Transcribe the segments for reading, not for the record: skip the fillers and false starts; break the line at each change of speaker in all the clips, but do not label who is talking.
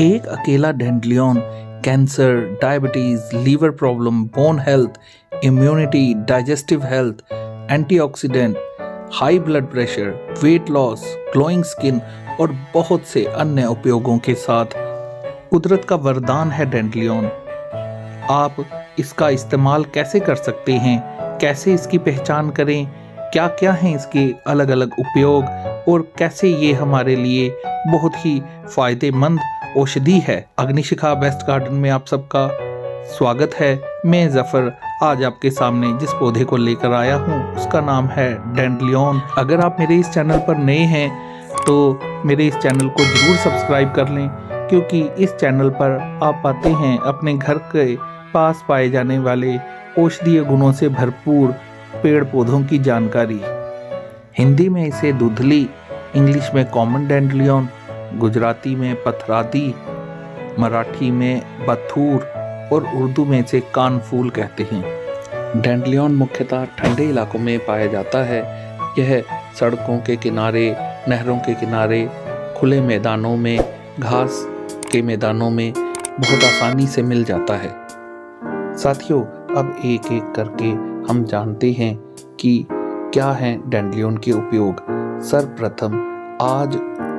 एक अकेला dandelion cancer, diabetes, liver problem, bone health, immunity, digestive health, antioxidant, high blood pressure, weight loss, glowing skin और बहुत से अन्य उपयोगों के साथ कुदरत का वरदान है डेंड्लियन। आप इसका इस्तेमाल कैसे कर सकते हैं, कैसे इसकी पहचान करें, क्या क्या हैं इसके अलग अलग उपयोग और कैसे ये हमारे लिए बहुत ही फायदेमंद औषधि है। अग्निशिखा बेस्ट गार्डन में आप सबका स्वागत है। मैं जफर आज आपके सामने जिस पौधे को लेकर आया हूँ उसका नाम है डेंड्लियन। अगर आप मेरे इस चैनल पर नए हैं तो मेरे इस चैनल को जरूर सब्सक्राइब कर लें, क्योंकि इस चैनल पर आप पाते हैं अपने घर के पास पाए जाने वाले औषधीय गुणों से भरपूर पेड़ पौधों की जानकारी। हिंदी में इसे दुधली, इंग्लिश में कॉमन डेंड्लियन, गुजराती में पथरादी, मराठी में बथूर और उर्दू में इसे कानफूल कहते हैं। डेंड्लियन मुख्यतः ठंडे इलाकों में पाया जाता है। यह सड़कों के किनारे, नहरों के किनारे, खुले मैदानों में, घास के मैदानों में बहुत आसानी से मिल जाता है। साथियों, अब एक एक करके हम जानते हैं कि क्या हैं डेंड्लियन के उपयोग। सर्वप्रथम, आज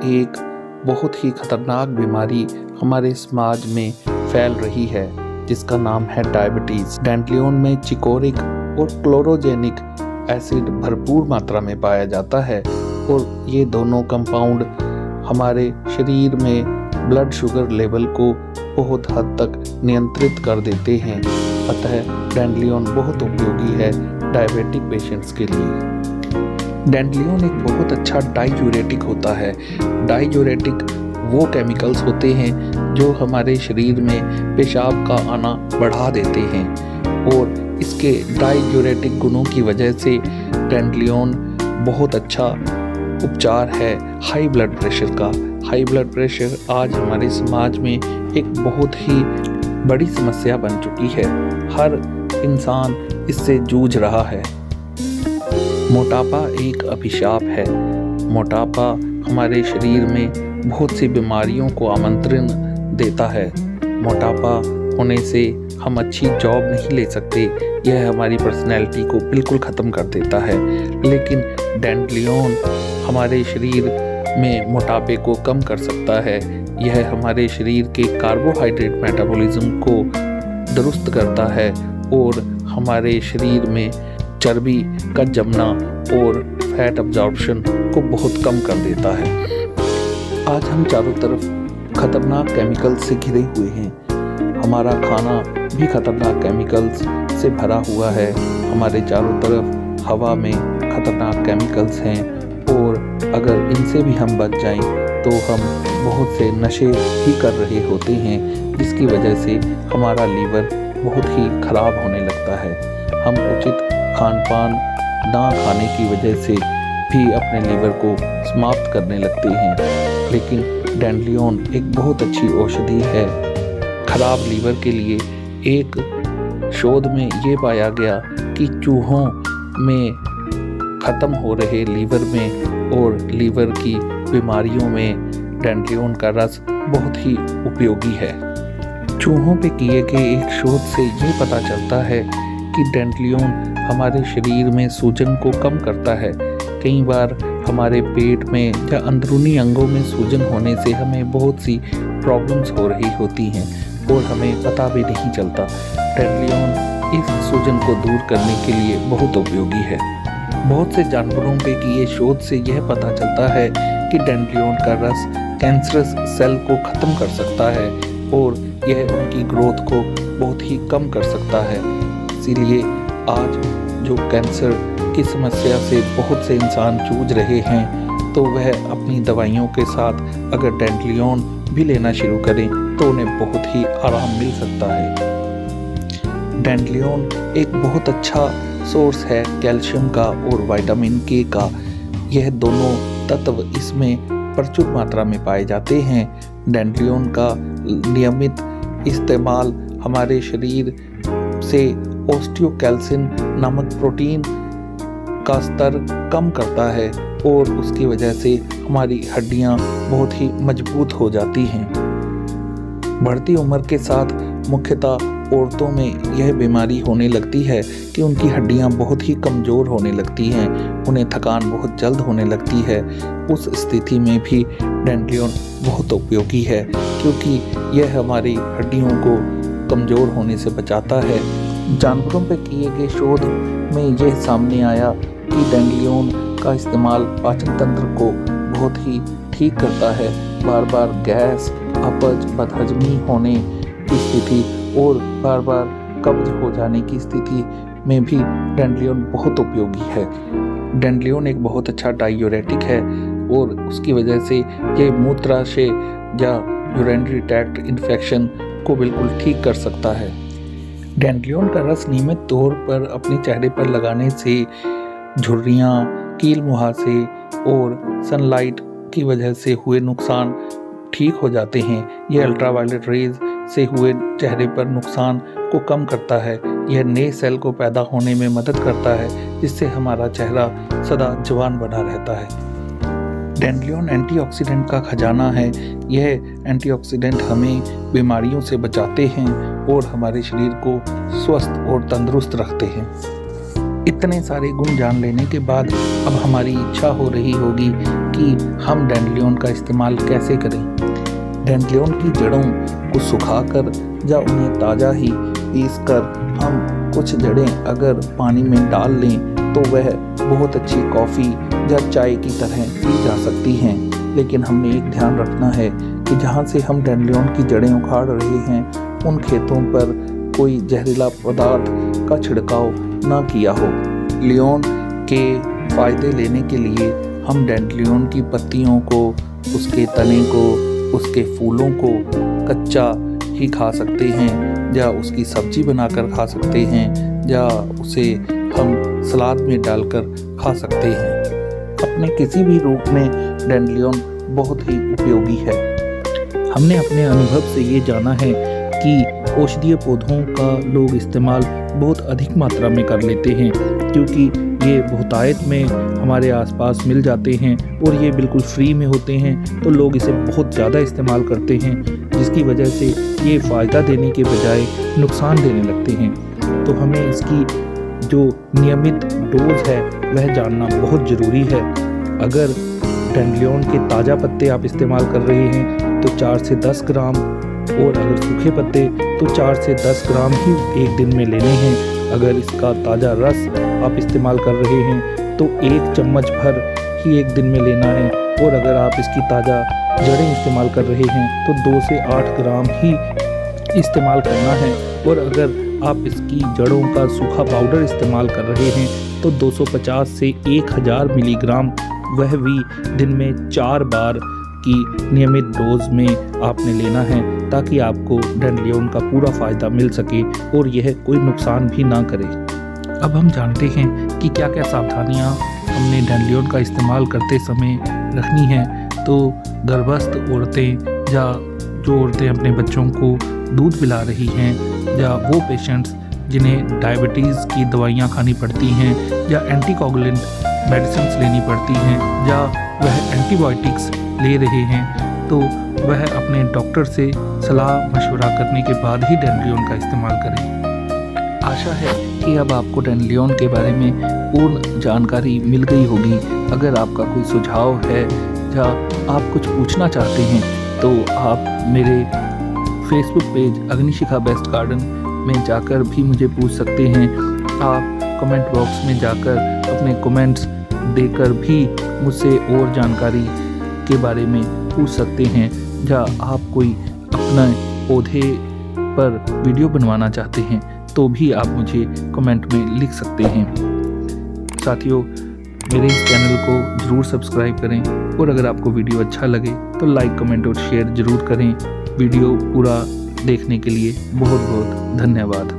एक बहुत ही खतरनाक बीमारी हमारे समाज में फैल रही है जिसका नाम है डायबिटीज। डेंड्लियन में चिकोरिक और क्लोरोजेनिक एसिड भरपूर मात्रा में पाया जाता है और ये दोनों कंपाउंड हमारे शरीर में ब्लड शुगर लेवल को बहुत हद तक नियंत्रित कर देते हैं। अतः डेंड्लियन बहुत उपयोगी है डायबिटिक पेशेंट्स के लिए। डेंड्लियन एक बहुत अच्छा डाइयूरेटिक होता है। डाइयूरेटिक वो केमिकल्स होते हैं जो हमारे शरीर में पेशाब का आना बढ़ा देते हैं और इसके डाइयूरेटिक गुणों की वजह से डेंड्लियन बहुत अच्छा उपचार है हाई ब्लड प्रेशर का। हाई ब्लड प्रेशर आज हमारे समाज में एक बहुत ही बड़ी समस्या बन चुकी है। हर इंसान इससे जूझ रहा है। मोटापा एक अभिशाप है। मोटापा हमारे शरीर में बहुत सी बीमारियों को आमंत्रण देता है। मोटापा होने से हम अच्छी जॉब नहीं ले सकते। यह हमारी पर्सनैलिटी को बिल्कुल ख़त्म कर देता है। लेकिन डेंड्लियन हमारे शरीर में मोटापे को कम कर सकता है। यह हमारे शरीर के कार्बोहाइड्रेट मेटाबॉलिज्म को दुरुस्त करता है और हमारे शरीर में चर्बी का जमना और फैट अब्जॉर्प्शन को बहुत कम कर देता है। आज हम चारों तरफ खतरनाक केमिकल्स से घिरे हुए हैं। हमारा खाना भी खतरनाक केमिकल्स से भरा हुआ है। हमारे चारों तरफ हवा में खतरनाक केमिकल्स हैं और अगर इनसे भी हम बच जाएं तो हम बहुत से नशे ही कर रहे होते हैं, जिसकी वजह से हमारा लीवर बहुत ही खराब होने लगता है। हम उचित खान पान ना खाने की वजह से भी अपने लीवर को समाप्त करने लगते हैं। लेकिन डेंड्लियन एक बहुत अच्छी औषधि है खराब लीवर के लिए। एक शोध में ये पाया गया कि चूहों में ख़त्म हो रहे लीवर में और लीवर की बीमारियों में डेंड्लियन का रस बहुत ही उपयोगी है। चूहों पे किए गए एक शोध से ये पता चलता है कि डेंड्लियन हमारे शरीर में सूजन को कम करता है। कई बार हमारे पेट में या अंदरूनी अंगों में सूजन होने से हमें बहुत सी प्रॉब्लम्स हो रही होती हैं और हमें पता भी नहीं चलता। डेंड्लियन इस सूजन को दूर करने के लिए बहुत उपयोगी है। बहुत से जानवरों पे किए शोध से यह पता चलता है कि डेंड्लियन का रस कैंसरस सेल को ख़त्म कर सकता है और यह उनकी ग्रोथ को बहुत ही कम कर सकता है। इसीलिए आज जो कैंसर की समस्या से बहुत से इंसान जूझ रहे हैं तो वह अपनी दवाइयों के साथ अगर डेंड्लियन भी लेना शुरू करें तो उन्हें बहुत ही आराम मिल सकता है। डेंड्लियन एक बहुत अच्छा सोर्स है कैल्शियम का और विटामिन के का। यह दोनों तत्व इसमें प्रचुर मात्रा में पाए जाते हैं। डेंड्लियन का नियमित इस्तेमाल हमारे शरीर से ऑस्टियोकैल्सिन नामक प्रोटीन का स्तर कम करता है और उसकी वजह से हमारी हड्डियां बहुत ही मजबूत हो जाती हैं। बढ़ती उम्र के साथ मुख्यतः औरतों में यह बीमारी होने लगती है कि उनकी हड्डियां बहुत ही कमज़ोर होने लगती हैं, उन्हें थकान बहुत जल्द होने लगती है। उस स्थिति में भी डैंडिलियन बहुत उपयोगी है, क्योंकि यह हमारी हड्डियों को कमज़ोर होने से बचाता है। जानवरों पर किए गए शोध में यह सामने आया कि डैंडिलियन का इस्तेमाल पाचन तंत्र को बहुत ही ठीक करता है। बार बार गैस, अपच, बदहजमी होने की स्थिति और बार बार कब्ज हो जाने की स्थिति में भी डैंडिलियन बहुत उपयोगी है। डैंडिलियन एक बहुत अच्छा डायूरेटिक है और उसकी वजह से ये मूत्राशय या यूरिनरी ट्रैक्ट इन्फेक्शन को बिल्कुल ठीक कर सकता है। डैंडिलियन का रस नियमित तौर पर अपने चेहरे पर लगाने से झुर्रियाँ, कील मुहासे और सनलाइट की वजह से हुए नुकसान ठीक हो जाते हैं। यह अल्ट्रावायलेट रेज से हुए चेहरे पर नुकसान को कम करता है। यह नए सेल को पैदा होने में मदद करता है, जिससे हमारा चेहरा सदा जवान बना रहता है। डैंडिलियन एंटीऑक्सीडेंट का खजाना है। यह एंटीऑक्सीडेंट हमें बीमारियों से बचाते हैं और हमारे शरीर को स्वस्थ और तंदुरुस्त रखते हैं। इतने सारे गुण जान लेने के बाद अब हमारी इच्छा हो रही होगी कि हम डैंडिलियन का इस्तेमाल कैसे करें। डैंडिलियन की जड़ों को सुखाकर या उन्हें ताज़ा ही पीसकर हम कुछ जड़ें अगर पानी में डाल लें तो वह बहुत अच्छी कॉफ़ी या चाय की तरह पी जा सकती हैं। लेकिन हमें एक ध्यान रखना है कि जहाँ से हम डैंडिलियन की जड़ें उखाड़ रहे हैं उन खेतों पर कोई जहरीला पदार्थ का छिड़काव ना किया हो। डैंडिलियन के फ़ायदे लेने के लिए हम डैंडिलियन की पत्तियों को, उसके तने को, उसके फूलों को कच्चा ही खा सकते हैं या उसकी सब्जी बनाकर खा सकते हैं या उसे हम सलाद में डालकर खा सकते हैं। अपने किसी भी रूप में डैंडिलियन बहुत ही उपयोगी है। हमने अपने अनुभव से ये जाना है कि औषधीय पौधों का लोग इस्तेमाल बहुत अधिक मात्रा में कर लेते हैं, क्योंकि ये बहुतायत में हमारे आसपास मिल जाते हैं और ये बिल्कुल फ्री में होते हैं, तो लोग इसे बहुत ज़्यादा इस्तेमाल करते हैं, जिसकी वजह से ये फ़ायदा देने के बजाय नुकसान देने लगते हैं। तो हमें इसकी जो नियमित डोज है वह जानना बहुत ज़रूरी है। अगर डैंडिलियन के ताज़ा पत्ते आप इस्तेमाल कर रहे हैं तो 4 से 10 ग्राम, और अगर सूखे पत्ते तो 4 से 10 ग्राम ही एक दिन में लेने हैं। अगर इसका ताज़ा रस आप इस्तेमाल कर रहे हैं तो 1 चम्मच भर ही एक दिन में लेना है, और अगर आप इसकी ताज़ा जड़ें इस्तेमाल कर रहे हैं तो 2 से 8 ग्राम ही इस्तेमाल करना है, और अगर आप इसकी जड़ों का सूखा पाउडर इस्तेमाल कर रहे हैं तो 250 से 1000 मिलीग्राम, वह भी दिन में 4 बार की नियमित डोज में आपने लेना है, ताकि आपको डैंडिलियन का पूरा फ़ायदा मिल सके और यह कोई नुकसान भी ना करे। अब हम जानते हैं कि क्या क्या सावधानियां हमने डैंडिलियन का इस्तेमाल करते समय रखनी है। तो गर्भस्थ औरतें या जो औरतें अपने बच्चों को दूध पिला रही हैं, या वो पेशेंट्स जिन्हें डायबिटीज़ की दवाइयाँ खानी पड़ती हैं या एंटीकोगुलेंट मेडिसिन्स लेनी पड़ती हैं, या वह एंटीबायोटिक्स ले रहे हैं, तो वह अपने डॉक्टर से सलाह मशवरा करने के बाद ही डैंडिलियन का इस्तेमाल करें। आशा है कि अब आपको डैंडिलियन के बारे में पूर्ण जानकारी मिल गई होगी। अगर आपका कोई सुझाव है या आप कुछ पूछना चाहते हैं तो आप मेरे फेसबुक पेज अग्निशिखा बेस्ट गार्डन में जाकर भी मुझे पूछ सकते हैं। आप कमेंट बॉक्स में जाकर अपने कमेंट्स देकर भी मुझसे और जानकारी के बारे में पूछ सकते हैं, या आप कोई अपना पौधे पर वीडियो बनवाना चाहते हैं तो भी आप मुझे कमेंट में लिख सकते हैं। साथियों, मेरे इस चैनल को ज़रूर सब्सक्राइब करें, और अगर आपको वीडियो अच्छा लगे तो लाइक, कमेंट और शेयर ज़रूर करें। वीडियो पूरा देखने के लिए बहुत बहुत धन्यवाद।